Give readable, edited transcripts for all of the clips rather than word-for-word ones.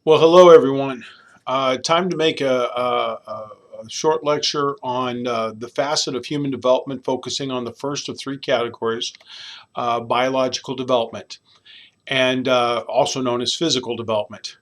Well, hello everyone. Time to make a short lecture on the facet of human development, focusing on the first of three categories, biological development, and also known as physical development.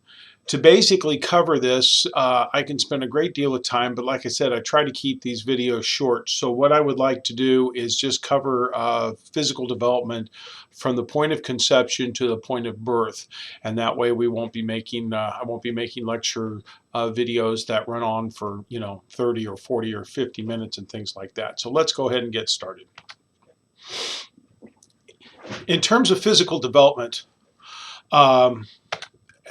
To basically cover this, I can spend a great deal of time, but like I said, I try to keep these videos short. So what I would like to do is just cover physical development from the point of conception to the point of birth, and that way we won't be making I won't be making lecture videos that run on for 30 or 40 or 50 minutes and things like that. So let's go ahead and get started. In terms of physical development, um,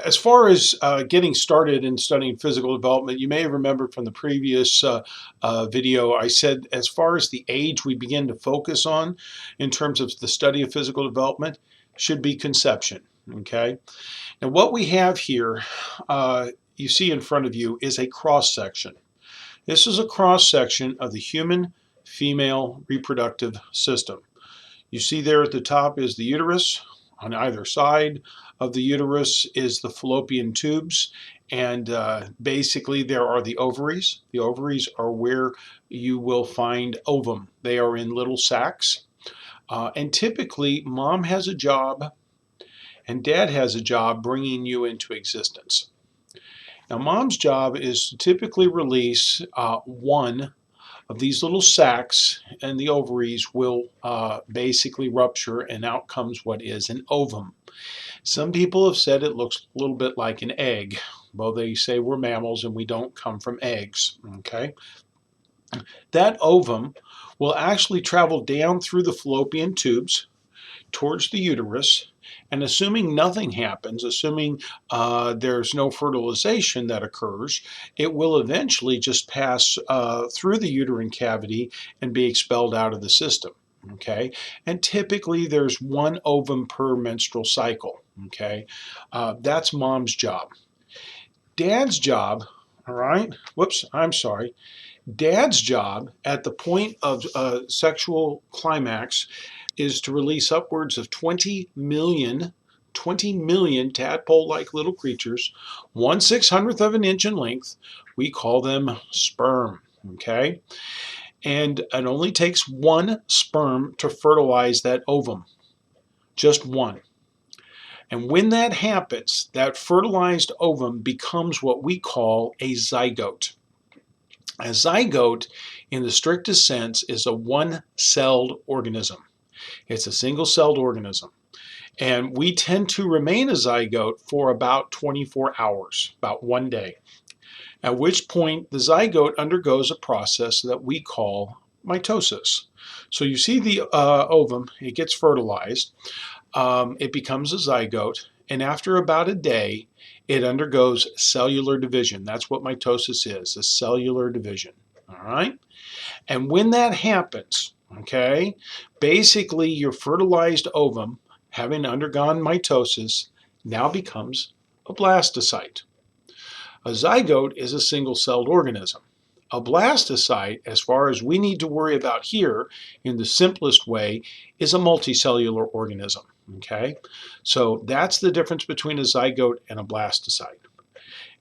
as far as getting started in studying physical development, you may have remembered from the previous video, I said as far as the age we begin to focus on in terms of the study of physical development should be conception. Okay, and what we have here, you see in front of you, is a cross section. This is a cross section of the human female reproductive system. You see there at the top is the uterus. On either side of the uterus is the fallopian tubes, and basically there are the ovaries. The ovaries are where you will find ovum. They are in little sacs, and typically mom has a job and dad has a job bringing you into existence. Now mom's job is to typically release one of these little sacs, and the ovaries will basically rupture, and out comes what is an ovum. Some people have said it looks a little bit like an egg, though they say we're mammals and we don't come from eggs. Okay, that ovum will actually travel down through the fallopian tubes towards the uterus, and assuming nothing happens, assuming there's no fertilization that occurs, it will eventually just pass through the uterine cavity and be expelled out of the system. Okay, and typically there's one ovum per menstrual cycle. Okay, that's mom's job. Dad's job, all right, whoops, I'm sorry. Dad's job at the point of sexual climax is to release upwards of 20 million tadpole-like little creatures, 1/600th of an inch in length. We call them sperm, okay? And it only takes one sperm to fertilize that ovum, just one. And when that happens, that fertilized ovum becomes what we call a zygote. A zygote, in the strictest sense, is a one-celled organism. It's a single-celled organism. And we tend to remain a zygote for about 24 hours, about 1 day, at which point the zygote undergoes a process that we call mitosis. So you see the ovum, it gets fertilized, it becomes a zygote, and after about a day, it undergoes cellular division. That's what mitosis is, a cellular division. All right? And when that happens, okay, basically your fertilized ovum, having undergone mitosis, now becomes a blastocyte. A zygote is a single-celled organism. A blastocyte, as far as we need to worry about here in the simplest way, is a multicellular organism. Okay, so that's the difference between a zygote and a blastocyte.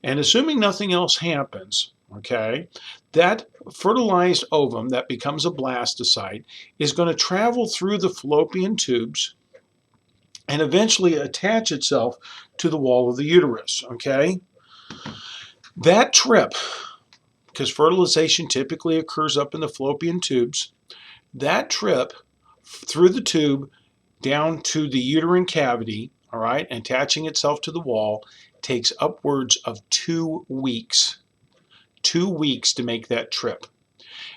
And assuming nothing else happens, okay, that fertilized ovum that becomes a blastocyte is going to travel through the fallopian tubes and eventually attach itself to the wall of the uterus. Okay, that trip, because fertilization typically occurs up in the fallopian tubes, that trip through the tube down to the uterine cavity, all right, and attaching itself to the wall, takes upwards of 2 weeks. 2 weeks to make that trip.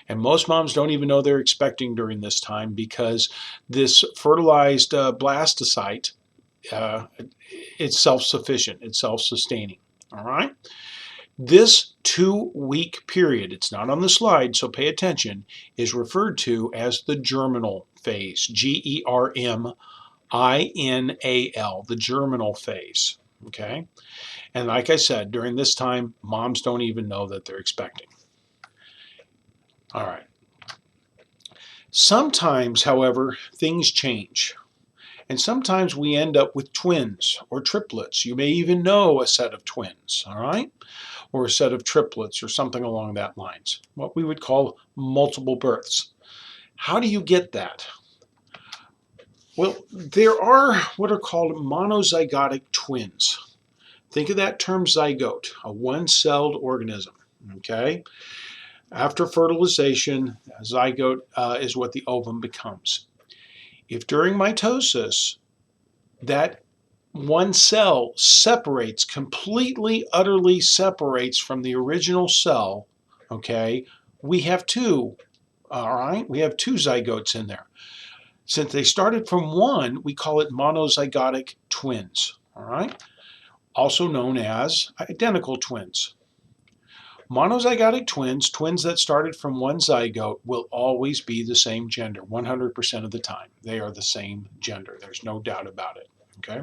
And most moms don't even know they're expecting during this time, because this fertilized blastocyte, it's self-sufficient, it's self-sustaining, all right? This 2-week period, it's not on the slide, so pay attention, is referred to as the germinal phase, Germinal, the germinal phase, okay? And like I said, during this time, moms don't even know that they're expecting. All right. Sometimes, however, things change. And sometimes we end up with twins or triplets. You may even know a set of twins, all right? Or a set of triplets or something along that lines, what we would call multiple births. How do you get that? Well, there are what are called monozygotic twins. Think of that term zygote, a one-celled organism, okay? After fertilization, a zygote is what the ovum becomes. If during mitosis that one cell separates, completely, utterly separates from the original cell, okay, we have two, all right? We have two zygotes in there. Since they started from one, we call it monozygotic twins, all right? Also known as identical twins. Monozygotic twins, twins that started from one zygote, will always be the same gender 100% of the time. They are the same gender. There's no doubt about it, okay?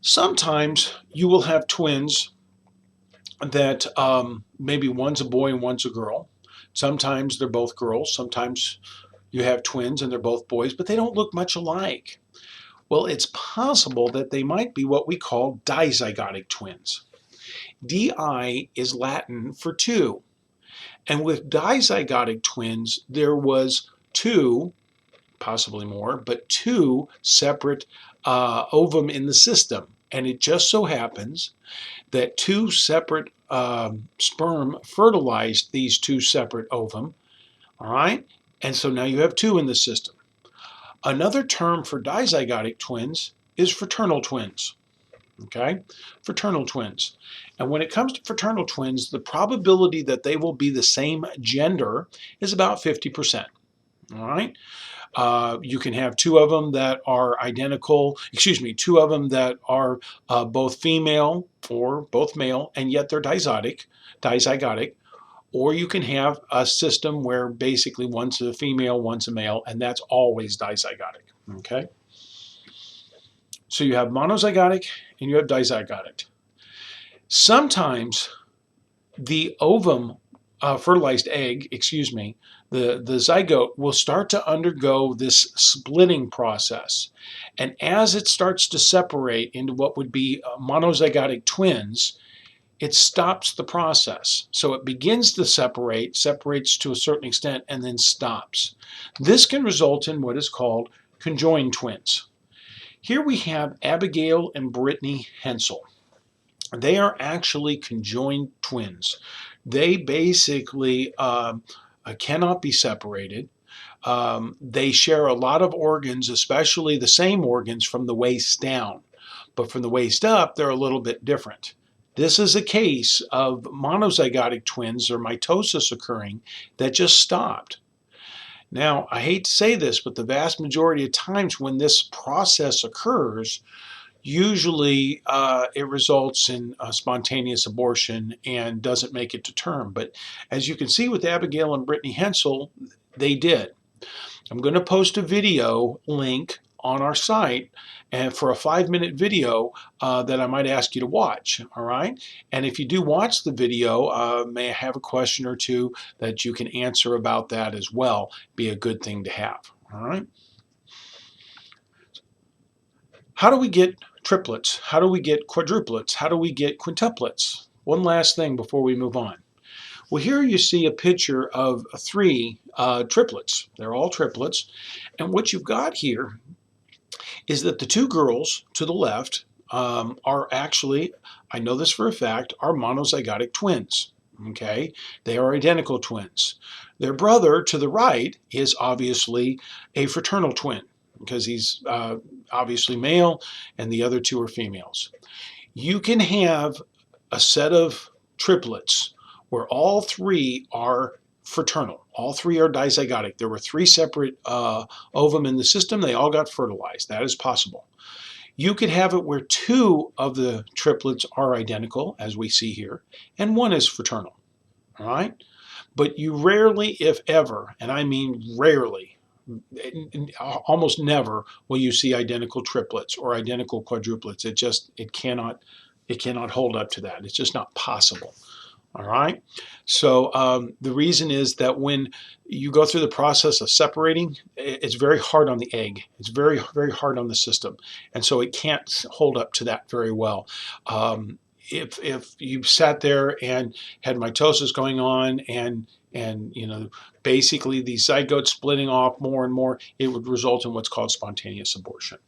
Sometimes you will have twins that maybe one's a boy and one's a girl. Sometimes they're both girls. Sometimes you have twins and they're both boys, but they don't look much alike. Well, it's possible that they might be what we call dizygotic twins. Di is Latin for two. And with dizygotic twins, there was two, possibly more, but two separate ovum in the system. And it just so happens that two separate sperm fertilized these two separate ovum, all right? And so now you have two in the system. Another term for dizygotic twins is fraternal twins, okay? Fraternal twins. And when it comes to fraternal twins, the probability that they will be the same gender is about 50%, all right? You can have two of them that are identical, two of them that are both female or both male, and yet they're dizygotic. Or you can have a system where basically one's a female, one's a male, and that's always dizygotic, okay? So you have monozygotic and you have dizygotic. Sometimes the ovum, fertilized egg, the zygote will start to undergo this splitting process. And as it starts to separate into what would be monozygotic twins, it stops the process. So it begins to separates to a certain extent, and then stops. This can result in what is called conjoined twins. Here we have Abigail and Brittany Hensel. They are actually conjoined twins. They basically cannot be separated. They share a lot of organs, especially the same organs from the waist down. But from the waist up, they're a little bit different. This is a case of monozygotic twins or mitosis occurring that just stopped. Now, I hate to say this, but the vast majority of times when this process occurs, usually it results in a spontaneous abortion and doesn't make it to term. But as you can see with Abigail and Brittany Hensel, they did. I'm going to post a video link on our site and for a 5-minute video that I might ask you to watch, all right? And if you do watch the video, may I have a question or two that you can answer about that as well. Be a good thing to have, all right? How do we get triplets? How do we get quadruplets? How do we get quintuplets? One last thing before we move on. Well, here you see a picture of 3 triplets. They're all triplets. And what you've got here is that the 2 girls to the left are actually, I know this for a fact, are monozygotic twins. Okay? They are identical twins. Their brother to the right is obviously a fraternal twin because he's obviously male and the other 2 are females. You can have a set of triplets where all 3 are fraternal. All 3 are dizygotic. There were 3 separate ovum in the system. They all got fertilized. That is possible. You could have it where 2 of the triplets are identical, as we see here, and 1 is fraternal. All right? But you rarely, if ever, and I mean rarely, almost never will you see identical triplets or identical quadruplets. It cannot hold up to that. It's just not possible. All right. So the reason is that when you go through the process of separating, it's very hard on the egg. It's very, very hard on the system. And so it can't hold up to that very well. If you sat there and had mitosis going on and basically the zygote splitting off more and more, it would result in what's called spontaneous abortion.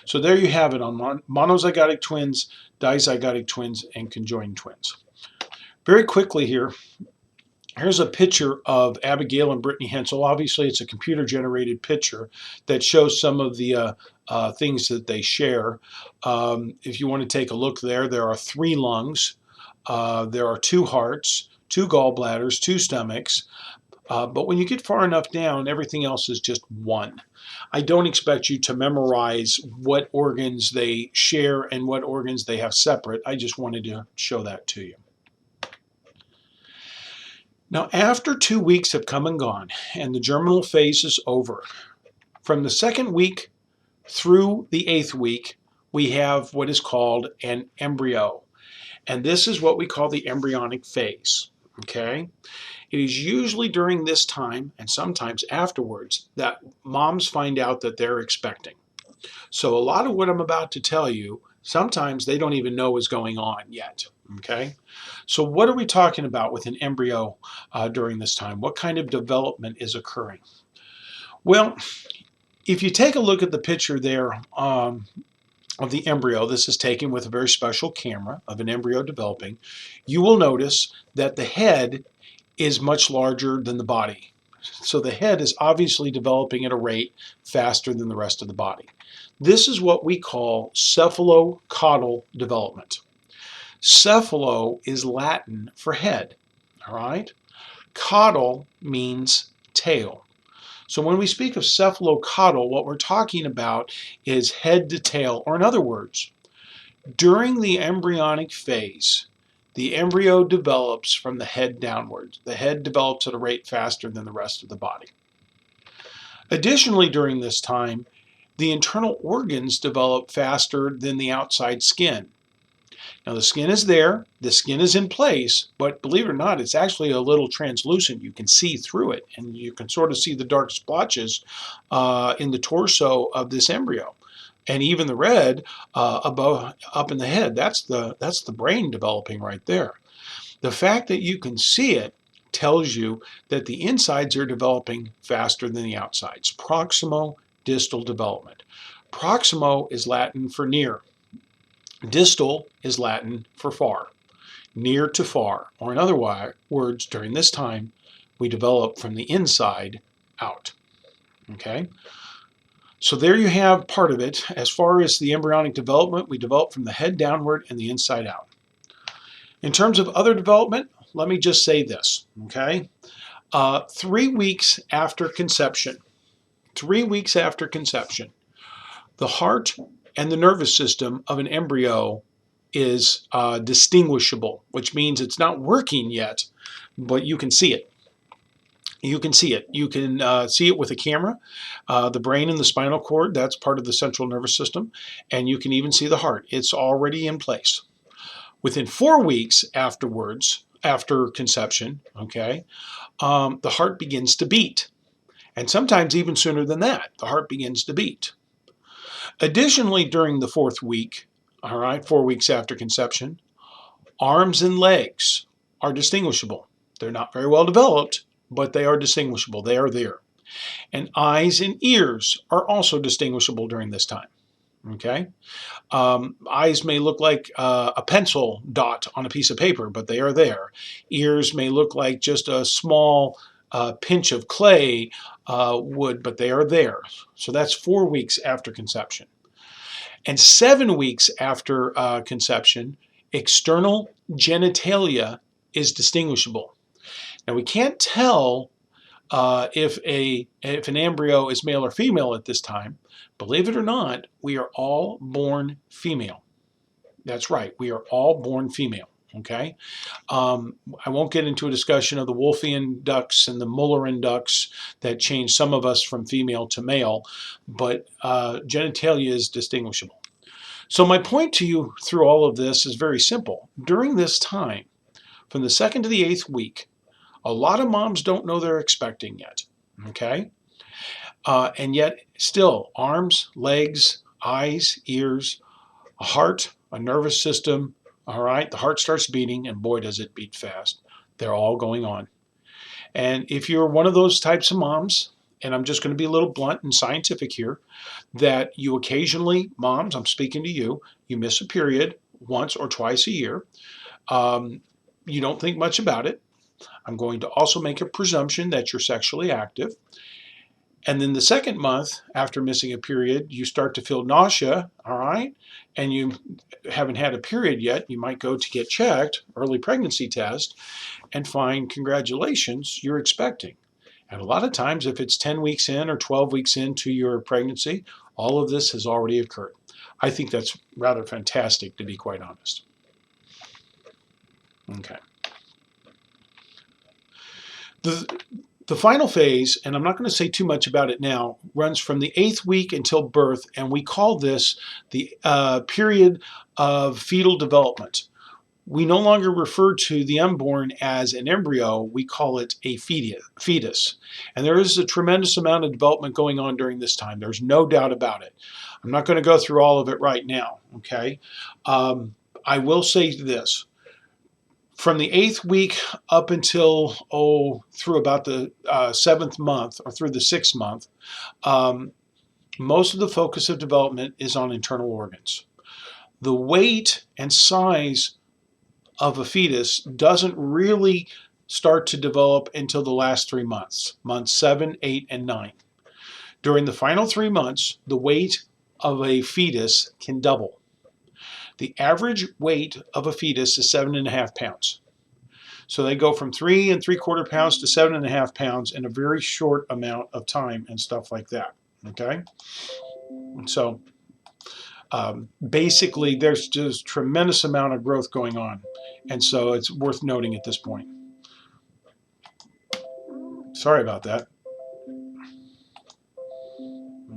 So there you have it on monozygotic twins, dizygotic twins, and conjoined twins. Very quickly here, here's a picture of Abigail and Brittany Hensel. Obviously, it's a computer-generated picture that shows some of the things that they share. If you want to take a look there are 3 lungs, there are 2 hearts, 2 gallbladders, 2 stomachs. But when you get far enough down, everything else is just 1. I don't expect you to memorize what organs they share and what organs they have separate. I just wanted to show that to you. Now, after 2 weeks have come and gone, and the germinal phase is over, from the 2nd week through the 8th week, we have what is called an embryo. And this is what we call the embryonic phase, okay? It is usually during this time, and sometimes afterwards, that moms find out that they're expecting. So a lot of what I'm about to tell you, sometimes they don't even know is going on yet, okay? So what are we talking about with an embryo during this time? What kind of development is occurring? Well, if you take a look at the picture there of the embryo, this is taken with a very special camera of an embryo developing, you will notice that the head is much larger than the body. So the head is obviously developing at a rate faster than the rest of the body. This is what we call cephalocaudal development. Cephalo is Latin for head, all right? Caudal means tail. So when we speak of cephalocaudal, what we're talking about is head to tail, or in other words, during the embryonic phase, the embryo develops from the head downwards. The head develops at a rate faster than the rest of the body. Additionally, during this time, the internal organs develop faster than the outside skin. Now the skin is there, the skin is in place, but believe it or not, it's actually a little translucent. You can see through it, and you can sort of see the dark splotches in the torso of this embryo. And even the red above, up in the head, that's the brain developing right there. The fact that you can see it tells you that the insides are developing faster than the outsides. Proximo-distal development. Proximo is Latin for near. Distal is Latin for far. Near to far, or in other words, during this time, we develop from the inside out. Okay? So there you have part of it. As far as the embryonic development, we develop from the head downward and the inside out. In terms of other development, let me just say this, okay? 3 weeks after conception, 3 weeks after conception, the heart and the nervous system of an embryo is distinguishable, which means it's not working yet, but you can see it. You can see it. You can see it with a camera. The brain and the spinal cord, that's part of the central nervous system. And you can even see the heart. It's already in place. Within 4 weeks afterwards, after conception, okay, the heart begins to beat. And sometimes even sooner than that, the heart begins to beat. Additionally, during the 4th week, all right, 4 weeks after conception, arms and legs are distinguishable. They're not very well developed, but they are distinguishable. They are there. And eyes and ears are also distinguishable during this time. Okay? Eyes may look like a pencil dot on a piece of paper, but they are there. Ears may look like just a small pinch of clay wood, but they are there. So that's 4 weeks after conception. And 7 weeks after conception, external genitalia is distinguishable. Now we can't tell if an embryo is male or female at this time. Believe it or not, we are all born female. That's right, we are all born female. Okay, I won't get into a discussion of the Wolffian ducts and the Mullerin ducts that change some of us from female to male, but genitalia is distinguishable. So my point to you through all of this is very simple. During this time, from the 2nd to the 8th week, a lot of moms don't know they're expecting yet, okay? And yet still, arms, legs, eyes, ears, a heart, a nervous system, all right? The heart starts beating, and boy, does it beat fast. They're all going on. And if you're one of those types of moms, and I'm just going to be a little blunt and scientific here, that you occasionally, moms, I'm speaking to you, you miss a period once or twice a year. You don't think much about it. I'm going to also make a presumption that you're sexually active. And then the 2nd month after missing a period, you start to feel nausea, all right? And you haven't had a period yet. You might go to get checked, early pregnancy test, and find, congratulations, you're expecting. And a lot of times, if it's 10 weeks in or 12 weeks into your pregnancy, all of this has already occurred. I think that's rather fantastic, to be quite honest. Okay. The final phase, and I'm not going to say too much about it now, runs from the 8th week until birth, and we call this the period of fetal development. We no longer refer to the unborn as an embryo, we call it a fetus. And there is a tremendous amount of development going on during this time. There's no doubt about it. I'm not going to go through all of it right now, okay? I will say this. From the 8th week up until, through about the 7th month or through the 6th month, most of the focus of development is on internal organs. The weight and size of a fetus doesn't really start to develop until the last 3 months, months 7, 8, and 9. During the final 3 months, the weight of a fetus can double. The average weight of a fetus is 7.5 pounds. So they go from 3 3/4 pounds to 7.5 pounds in a very short amount of time and stuff like that. Okay? So basically, there's just tremendous amount of growth going on. And so it's worth noting at this point. Sorry about that.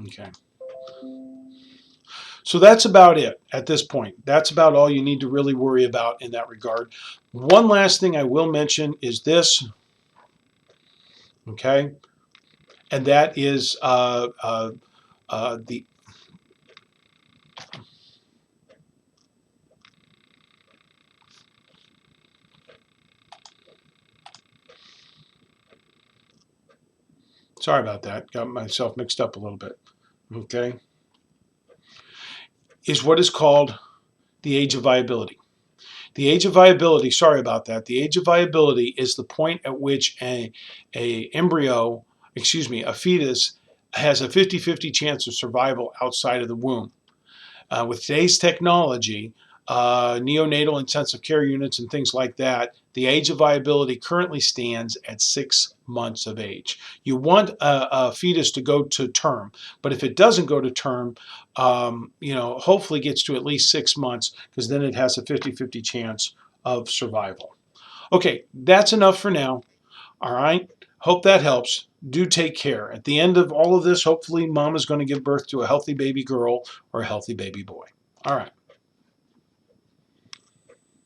Okay. So that's about it at this point. That's about all you need to really worry about in that regard. One last thing I will mention is this, okay? And that is the sorry about that. Got myself mixed up a little bit. Okay? Is what is called the age of viability. The age of viability, sorry about that. The age of viability is the point at which a fetus has a 50-50 chance of survival outside of the womb. With today's technology, neonatal intensive care units and things like that, the age of viability currently stands at 6 months of age. You want a fetus to go to term, but if it doesn't go to term, hopefully gets to at least 6 months, because then it has a 50-50 chance of survival. Okay, that's enough for now. All right, hope that helps. Do take care. At the end of all of this, hopefully mom is going to give birth to a healthy baby girl or a healthy baby boy. All right.